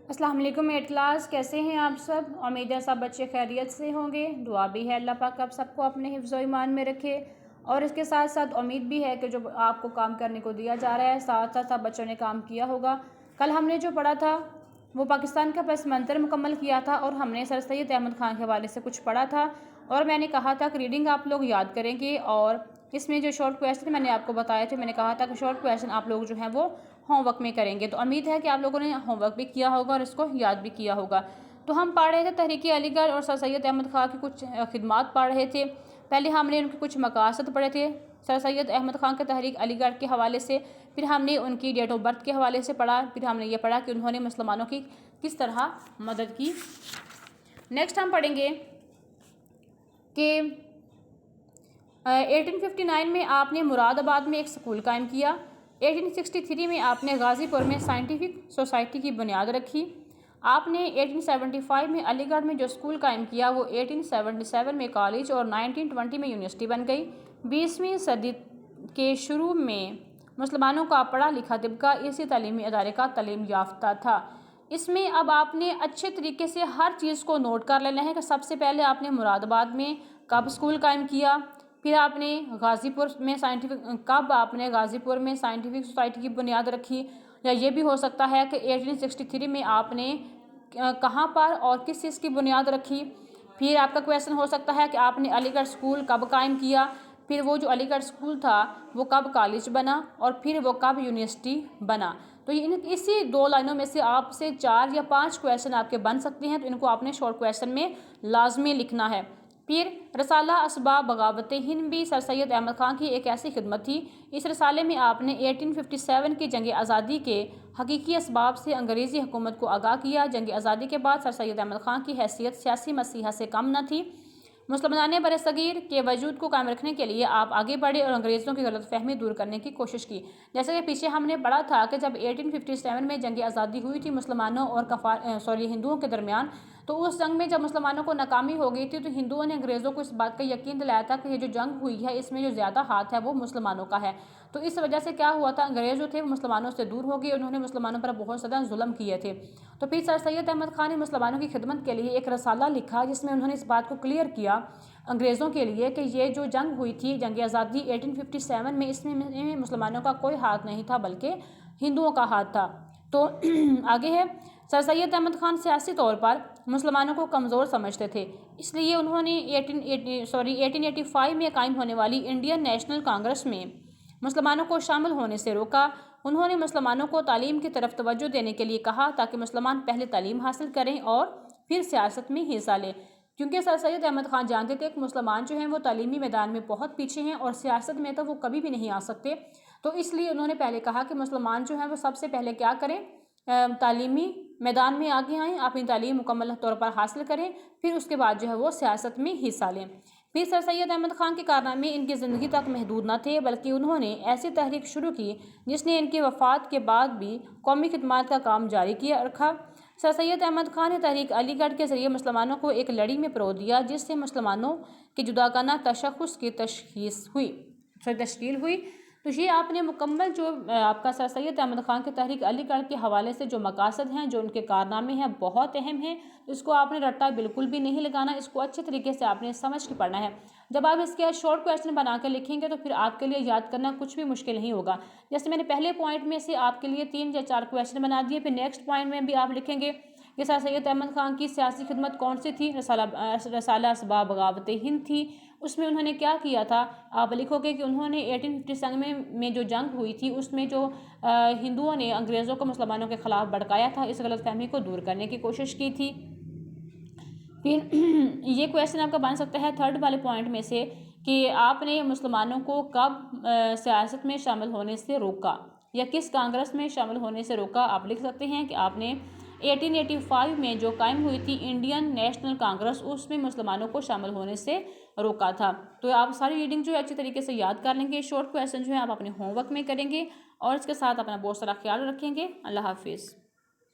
السلام علیکم eight class, کیسے ہیں آپ سب؟ امید ہے سب بچے خیریت سے ہوں گے۔ دعا بھی ہے اللہ پاک آپ سب کو اپنے حفظ و ایمان میں رکھے، اور اس کے ساتھ ساتھ امید بھی ہے کہ جو آپ کو کام کرنے کو دیا جا رہا ہے ساتھ ساتھ سب بچوں نے کام کیا ہوگا۔ کل ہم نے جو پڑھا تھا وہ پاکستان کا پس منظر مکمل کیا تھا، اور ہم نے سر سید احمد خان کے حوالے سے کچھ پڑھا تھا، اور میں نے کہا تھا کہ ریڈنگ آپ لوگ یاد کریں گے، اور اس میں جو شارٹ کویسچن میں نے آپ کو بتائے تھے، میں نے کہا تھا کہ شارٹ کویسچن آپ لوگ جو ہیں وہ ہوم ورک میں کریں گے۔ تو امید ہے کہ آپ لوگوں نے ہوم ورک بھی کیا ہوگا اور اس کو یاد بھی کیا ہوگا۔ تو ہم پڑھ رہے تھے تحریک علی گڑھ اور سر سید احمد خان کی کچھ خدمات پڑھ رہے تھے۔ پہلے ہم نے ان کے کچھ مقاصد پڑھے تھے سر سید احمد خان کے تحریک علی گڑھ کے حوالے سے، پھر ہم نے ان کی ڈیٹ آف برتھ کے حوالے سے پڑھا، پھر ہم نے یہ پڑھا کہ انہوں نے مسلمانوں کی کس طرح مدد کی۔ نیکسٹ ہم پڑھیں گے کہ 1859 میں آپ نے مراد آباد میں ایک سکول قائم کیا۔ 1863 میں آپ نے غازی پور میں سائنٹیفک سوسائٹی کی بنیاد رکھی۔ آپ نے 1875 میں علی گڑھ میں جو سکول قائم کیا وہ 1877 میں کالج اور 1920 میں یونیورسٹی بن گئی۔ 20ویں صدی کے شروع میں مسلمانوں کا پڑھا لکھا طبقہ اسی تعلیمی ادارے کا تعلیم یافتہ تھا۔ اس میں اب آپ نے اچھے طریقے سے ہر چیز کو نوٹ کر لینا ہے کہ سب سے پہلے آپ نے مراد آباد میں کب سکول قائم کیا، پھر آپ نے غازی پور میں کب آپ نے غازی پور میں سائنٹیفک سوسائٹی کی بنیاد رکھی، یا یہ بھی ہو سکتا ہے کہ 1863 میں آپ نے کہاں پر اور کس چیز کی بنیاد رکھی۔ پھر آپ کا کویشچن ہو سکتا ہے کہ آپ نے علی گڑھ سکول کب قائم کیا، پھر وہ جو علی گڑھ سکول تھا وہ کب کالج بنا، اور پھر وہ کب یونیورسٹی بنا۔ تو اسی 2 لائنوں میں سے آپ سے 4 یا 5 کویشچن آپ کے بن سکتے ہیں، تو ان کو آپ نے شارٹ کویشچن میں لازمی لکھنا ہے۔ پھر رسالہ اسباب بغاوت ہند بھی سر سید احمد خان کی ایک ایسی خدمت تھی۔ اس رسالے میں آپ نے 1857 کی جنگ آزادی کے حقیقی اسباب سے انگریزی حکومت کو آگاہ کیا۔ جنگ آزادی کے بعد سر سید احمد خان کی حیثیت سیاسی مسیحا سے کم نہ تھی۔ مسلمان برصغیر کے وجود کو قائم رکھنے کے لیے آپ آگے بڑھے اور انگریزوں کی غلط فہمی دور کرنے کی کوشش کی۔ جیسے کہ پیچھے ہم نے پڑھا تھا کہ جب 1857 میں جنگ آزادی ہوئی تھی مسلمانوں اور ہندوؤں کے درمیان، تو اس جنگ میں جب مسلمانوں کو ناکامی ہو گئی تھی تو ہندوؤں نے انگریزوں کو اس بات کا یقین دلایا تھا کہ یہ جو جنگ ہوئی ہے اس میں جو زیادہ ہاتھ ہے وہ مسلمانوں کا ہے۔ تو اس وجہ سے کیا ہوا تھا، انگریز جو تھے وہ مسلمانوں سے دور ہو گئے، انہوں نے مسلمانوں پر بہت زیادہ ظلم کیے تھے۔ تو پھر سر سید احمد خان نے مسلمانوں کی خدمت کے لیے ایک رسالہ لکھا جس میں انہوں نے اس بات کو کلیئر کیا انگریزوں کے لیے کہ یہ جو جنگ ہوئی تھی جنگ آزادی 1857 میں، اس میں مسلمانوں کا کوئی ہاتھ نہیں تھا بلکہ ہندوؤں کا ہاتھ تھا۔ تو آگے ہے، سر سید احمد خان سیاسی طور پر مسلمانوں کو کمزور سمجھتے تھے، اس لیے انہوں نے 1885 میں قائم ہونے والی انڈین نیشنل کانگریس میں مسلمانوں کو شامل ہونے سے روکا۔ انہوں نے مسلمانوں کو تعلیم کی طرف توجہ دینے کے لیے کہا تاکہ مسلمان پہلے تعلیم حاصل کریں اور پھر سیاست میں حصہ لیں، کیونکہ سر سید احمد خان جانتے تھے کہ مسلمان جو ہیں وہ تعلیمی میدان میں بہت پیچھے ہیں اور سیاست میں تو وہ کبھی بھی نہیں آ سکتے۔ تو اس لیے انہوں نے پہلے کہا کہ مسلمان جو ہیں وہ سب سے پہلے کیا کریں، تعلیمی میدان میں آگے آئیں، اپنی تعلیم مکمل طور پر حاصل کریں، پھر اس کے بعد جو ہے وہ سیاست میں حصہ لیں۔ پھر سر سید احمد خان کے کارنامے ان کی زندگی تک محدود نہ تھے بلکہ انہوں نے ایسی تحریک شروع کی جس نے ان کی وفات کے بعد بھی قومی خدمات کا کام جاری کیا رکھا۔ سر سید احمد خان نے تحریک علی گڑھ کے ذریعے مسلمانوں کو ایک لڑی میں پرو دیا جس سے مسلمانوں کے جداگانہ تشخص کی تشکیل ہوئی۔ تو یہ آپ نے مکمل جو آپ کا سر سید احمد خان کے تحریک علی گڑھ کے حوالے سے جو مقاصد ہیں، جو ان کے کارنامے ہیں، بہت اہم ہیں، اس کو آپ نے رٹا بالکل بھی نہیں لگانا، اس کو اچھے طریقے سے آپ نے سمجھ کے پڑھنا ہے۔ جب آپ اس کے شارٹ کویشچن بنا کے لکھیں گے تو پھر آپ کے لیے یاد کرنا کچھ بھی مشکل نہیں ہوگا۔ جیسے میں نے پہلے پوائنٹ میں سے آپ کے لیے 3 یا 4 کویشچن بنا دیے، پھر نیکسٹ پوائنٹ میں بھی آپ لکھیں گے کہ سر سید احمد خان کی سیاسی خدمت کون سی تھی، رسالہ اسباب بغاوت ہند تھی، اس میں انہوں نے کیا کیا تھا۔ آپ لکھو گے کہ انہوں نے 1857 میں جو جنگ ہوئی تھی اس میں جو ہندوؤں نے انگریزوں کو مسلمانوں کے خلاف بھڑکایا تھا، اس غلط فہمی کو دور کرنے کی کوشش کی تھی۔ پھر یہ کویشچن آپ کا بن سکتا ہے 3rd والے پوائنٹ میں سے کہ آپ نے مسلمانوں کو کب سیاست میں شامل ہونے سے روکا یا کس کانگریس میں شامل ہونے سے روکا۔ آپ لکھ سکتے ہیں کہ آپ نے 1885 میں جو قائم ہوئی تھی انڈین نیشنل کانگریس، اس میں مسلمانوں کو شامل ہونے سے روکا تھا۔ تو آپ ساری ریڈنگ جو ہے اچھی طریقے سے یاد کر لیں گے، شارٹ کویشچن جو ہے آپ اپنے ہوم ورک میں کریں گے، اور اس کے ساتھ اپنا بہت سارا خیال رکھیں گے۔ اللہ حافظ۔